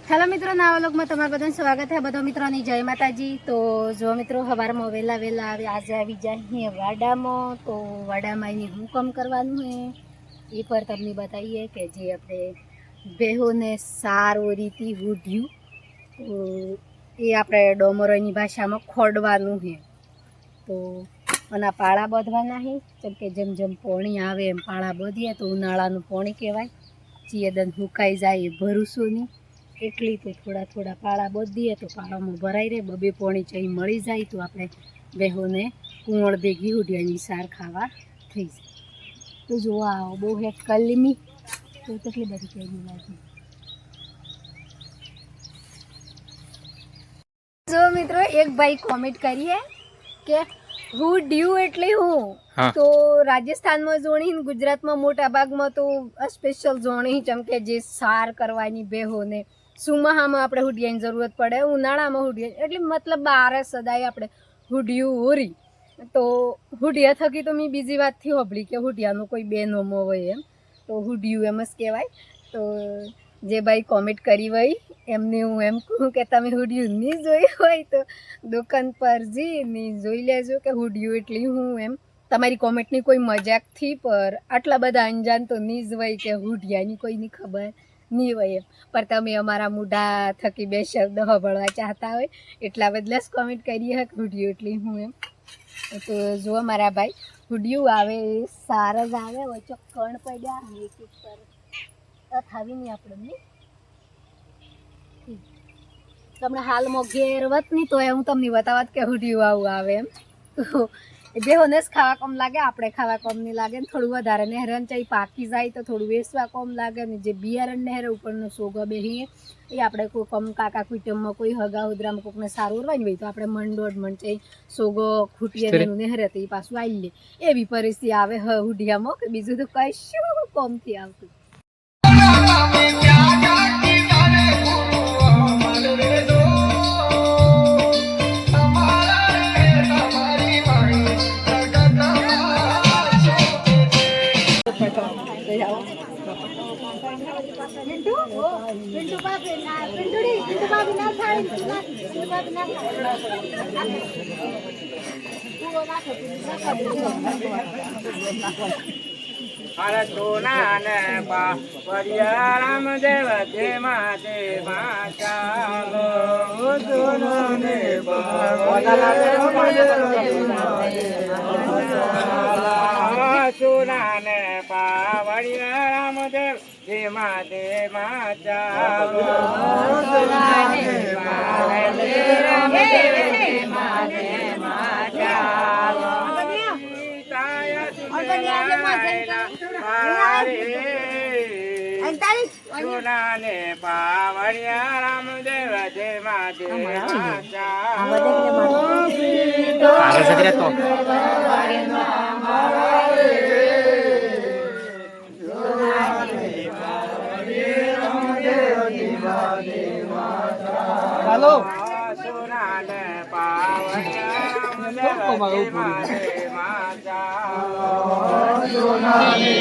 Hello मित्रों, नवा vlog में तमारा बधाने स्वागत है। बधा मित्रों जय माताजी। तो जो मित्रों हवारमा वेला वेला आज आई जाए वाडामां। तो वाडामां हूँ कम करवानुं है ये पर तमने बताइए कि जे अपने बेहोने सार रीति हुड्यू तो ये अपने डोमरोनी भाषा में खोडवानुं है। तो अना पाड़ा बधवाना है केम जेम जेम पोणी आवे एम पाड़ा बधीए तो उनाळानुं पोणी कहेवाय। चीयदन हुकाई जाए भरोसो नहीं एटली तो थोड़ा थोड़ा पाड़ा बधीए तो पाड़ा में भराई रहे। बबे पोणी चई मळी जाए तो आपणे बेहोने कुंवळ भेगी हुडियानी सार खावा थई जाए। तो जो आओ बहु हेट कलमी तो કેટલી બધી કેરી લાગી। जो मित्रों एक भाई कॉमेंट करी है कि हुड्यू एटले हूँ। तो राजस्थान में जोणी गुजरात में मोटा भाग में तो स्पेशल जोणी चमके जे सार करवानी बेहोने सुमाहा में आपणे हुडियानी जरूरत पड़े उनाळा में हुडिया एटले मतलब बारे सदाय आपणे हुडियू होरी। तो हुडिया थकी तो मैं बीजी बात थी होबળી के हुडियानो कोई बेनोमो होय एम तो हुडियू एम ज कहेवाय। तो जे भाई कॉमेंट करी वही एमने हूँ एम कहूँ कि तमे हुडियू नहीं जोई होय तो दुकान पर जईने जोई लेजो कि हुडियू एटली हूँ एम। तमारी कॉमेंटनी कोई मजाक थी पर आटला बधा अंजान तो नहीं ज होय कि हुडियानी कोईनी खबर नहीं होय एम। पर तमे अमारा मुढा थकी बे शब्द होबळवा चाहता होय एटला बदला ज कॉमेंट करी है हुडियू एटली हूँ एम। तो जो मारा भाई हुडियू आवे सारा ज आवे वच्चे कण पड्या एक एक पर थावी नहीं आपणे तमने हाल में घेरवत नहीं तो हूँ तमने बतावत के हुडियू आવું આવે एम। तो बेहोने खावा कम लागे आपणे खावा कम नहीं लागे थोड़ू वधारे नेहरन चाही पाकी जाए तो थोड़ू वेचवा कम लागे ने जे बियारण नेहरे उपरनो सोगो बेही ए आपणे कोई कम काका कुटुंब में कोई हगा हुदरा में कोकने सारू उरवानी होय तो आपणे मन दोढ मन चाही सोगो खूटिए नेहरे तो ए पाछुं आई ले एवी परिस्थिति आवे हुडियामां के बीजुं तो कशुं कमथी आवतुं। अरे सोना ने परिया रामदेव जे माते माचालो सोना ने सोना ने पावड़िया रामदेव जे माते माचालो सोना ने रामदेव जे माते माचालो सोना ने पावड़िया रामदेव जे माते हेलो सोना ने पावड़िया रामदेव जे माते सोना ने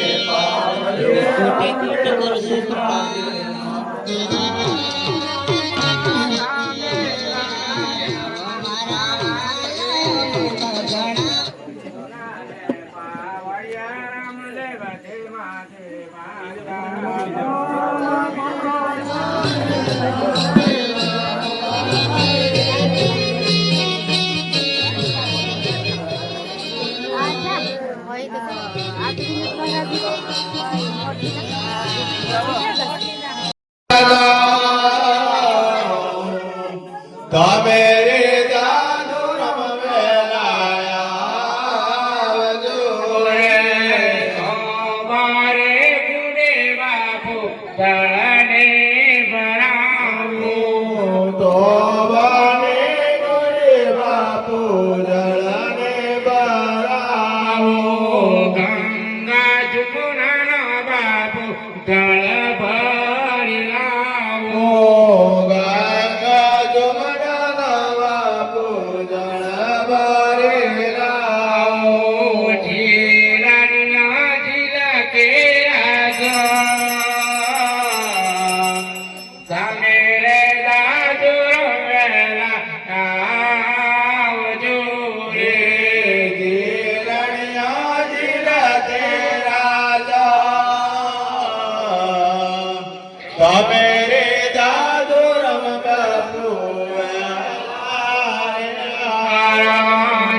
તમે રે દાદુ રમ બાપુ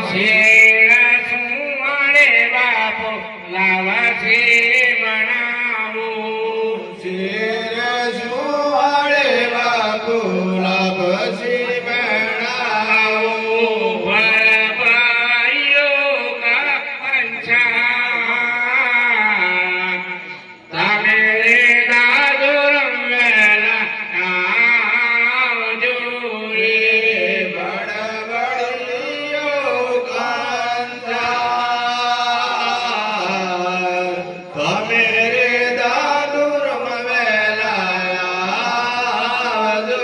શેરા સુવાડે બાપુ લાવા છે મણાવું શેર સુવાડે બાપુ લાભસી બનાવો ભાઈઓ કા પંછા તમે રે દાદુ રમેલા આવજો રે બડબડિયો કાંતાર તમે રે દાદુ રમવેલા આવજો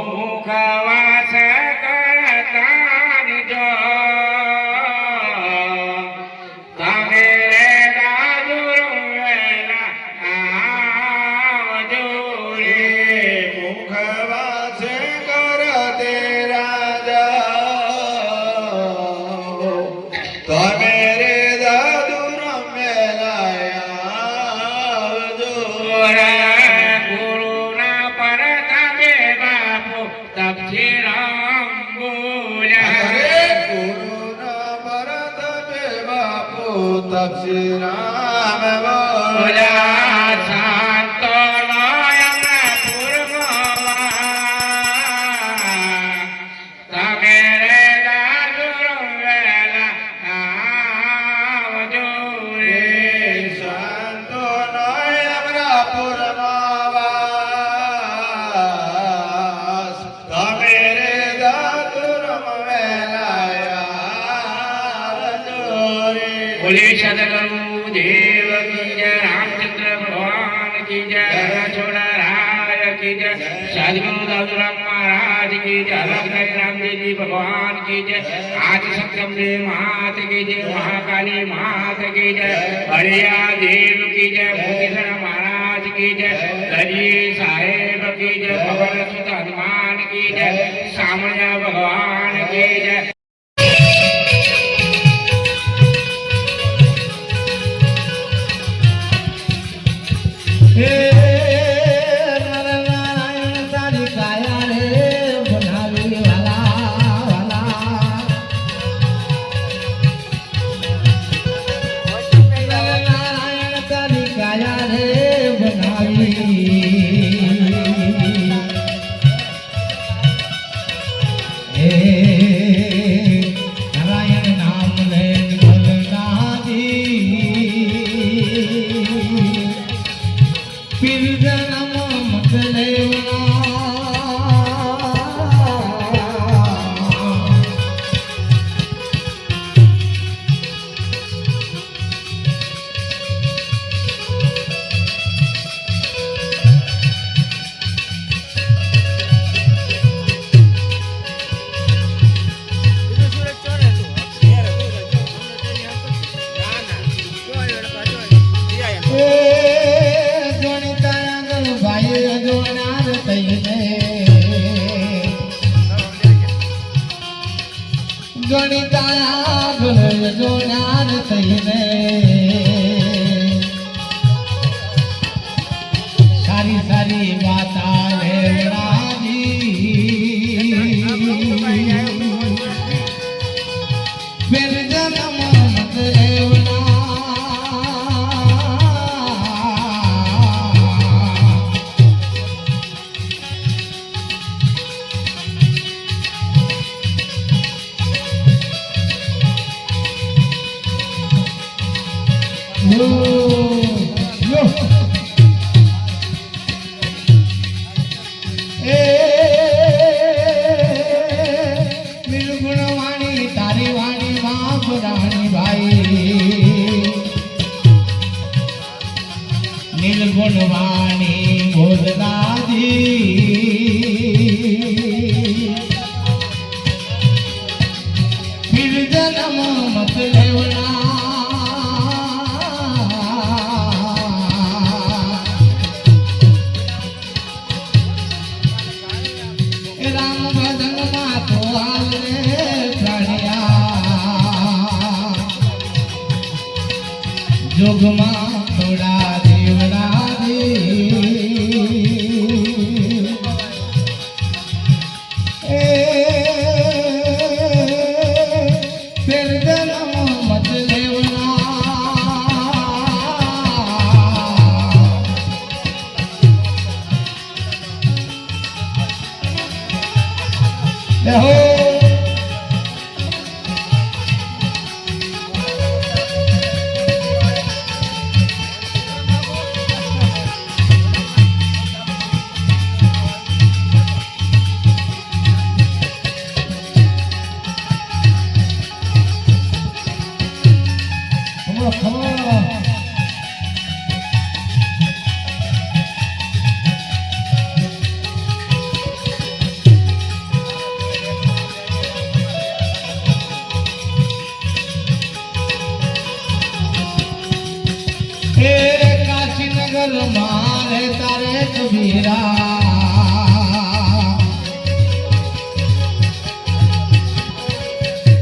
મુખવાસ કરતા જો તમે રે દાદુ રમેલા આવજો રે મુખવાસ કરતે રાજા તમે રે દાદુ રમેલા આવજો ગુરુના પર તમે બાપુ તપસીરામ બોલ્યા હરે ગુરુના ભરત બે બાપુ તપસીરામ બોલ્યા શાંતો નયના પૂર્વમાં તમે રે દાદુ રમેલા આવજો રે શાંતો નયમરા પુરમાવાસ તમે રે દાદુ રમવેલા આવજો રે બોલે સદગુરુ દેવ કી જય રામચંદ્ર ભગવાન કી જય છોડા રાય કી જય સદગુરુ દાદુરામ મહારાજ કી જય લક્ષ્મણ રામદેવજી ભગવાન કી જય આજ સક્ષમ દેવ માત કી જય મહાકાલી માત કી જય હરિયા દેવ કી જય મોગેશ્વર મહારાજ કી જય હરિ સાહેબ કી જય ભગવાન સુત હનુમાન કી જય સામળિયા ભગવાન કી જય હે નરનારાયણ તારી કાયા રે બનાવી વાલા વાલા નરનારાયણ તારી કાયા રે પીરજનમ મત લેવના ગણિતા ગણ જોનાર થઈને સારી સારી વાતા લેવડાજી ફેર જન્મ મત લેવડા નિર્ગુણવાણી તારી વાણી બાપ રાણી ભાઈ નિર્ગુણવાણી બોલદાજી ફિર જન્મ મત લેવના રામ ભજન માં તો આલે પ્રાણિયા જોગમાં થોડા દેવડા દે ફેર જન્મ મત લેવના કાશીનગર મારે તારે કબીરા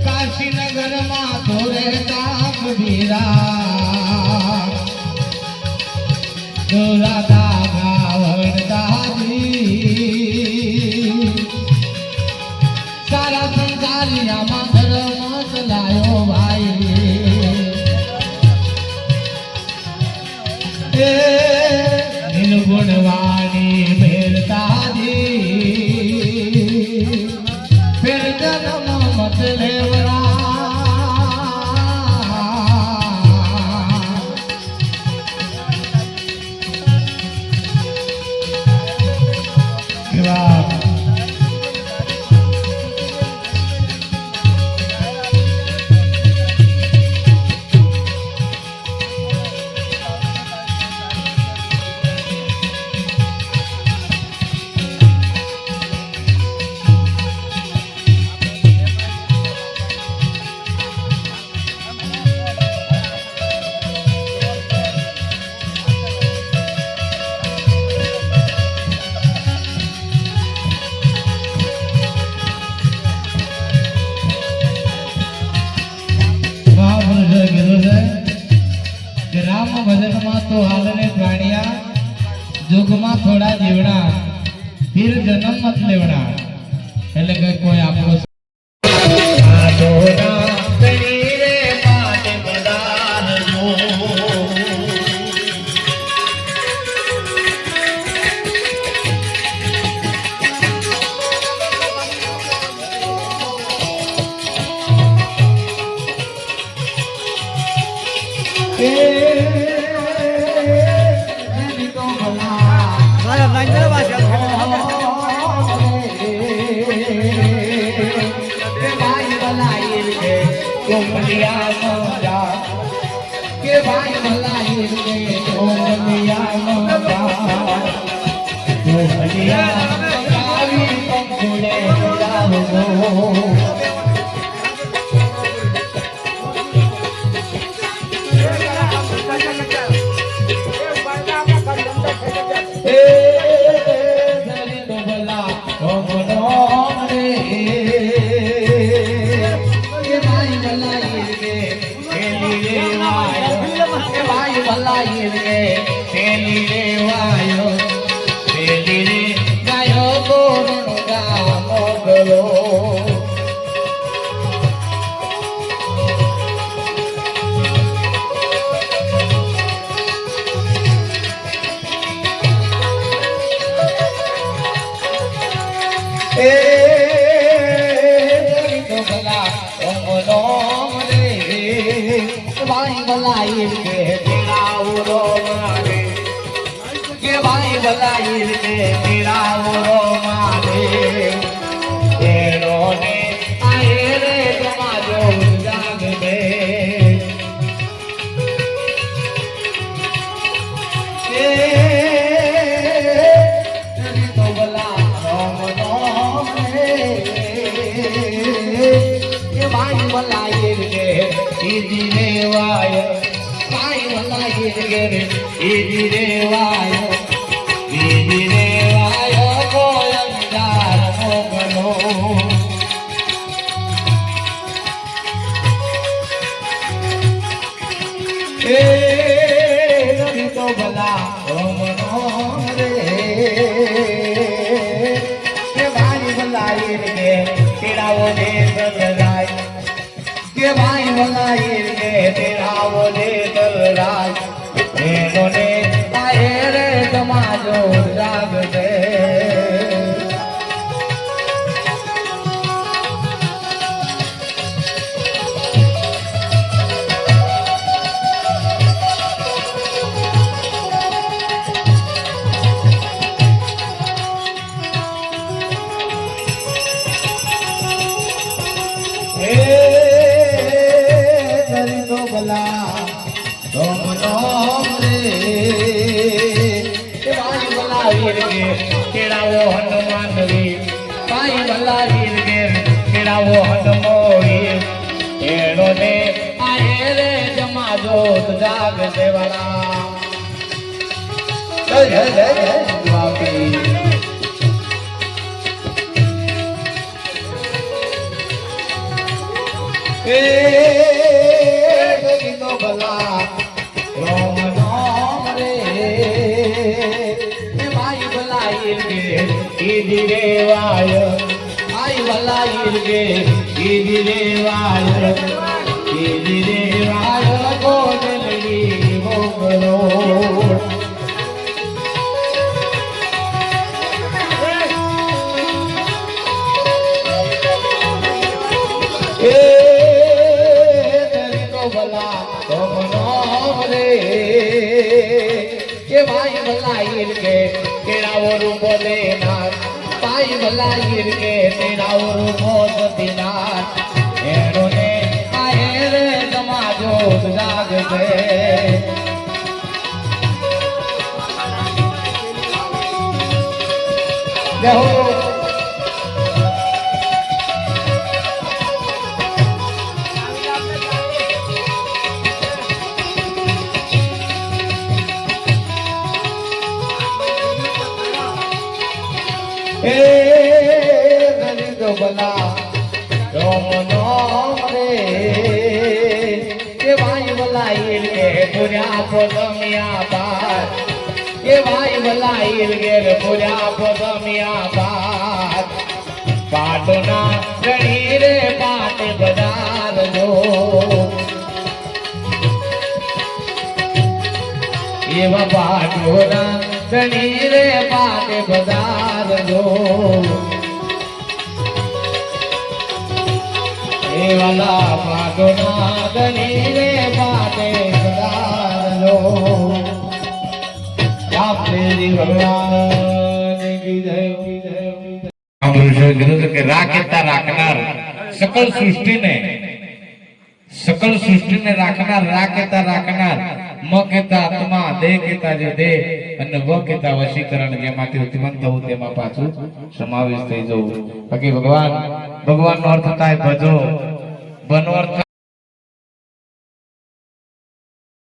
કાશીનગર માં તો રહેતા કબીરા દોરાદા ગાવણ દાદી સારા સંસારિયામાં ધર્મ ચલાયો ભાઈ નિર્ગુણવાણી ભેરતાજી ફેર જન્મ મત લેવરા રામ ભજન માં તો હાલને પ્રાણિયા જોગમાં થોડા જીવડા ફિર જન્મ મત લેવડા એટલે કે કોઈ આપણો પાલિયામાં પાર તો ભલિયા આવી પંખુડે ઉડાવજો सकल सृष्टि ने राखनार राखेता राखनार મ કહેતા આત્મા, દેહ કહેતા જે દેહ અને વ કહેતા વશીકરણ, જેમાંથી ઉત્પન્ન થવું તેમાં પાછું સમાવેશ થઈ જવું. બાકી ભગવાનનો અર્થ થાય ભજો, બનો અર્થ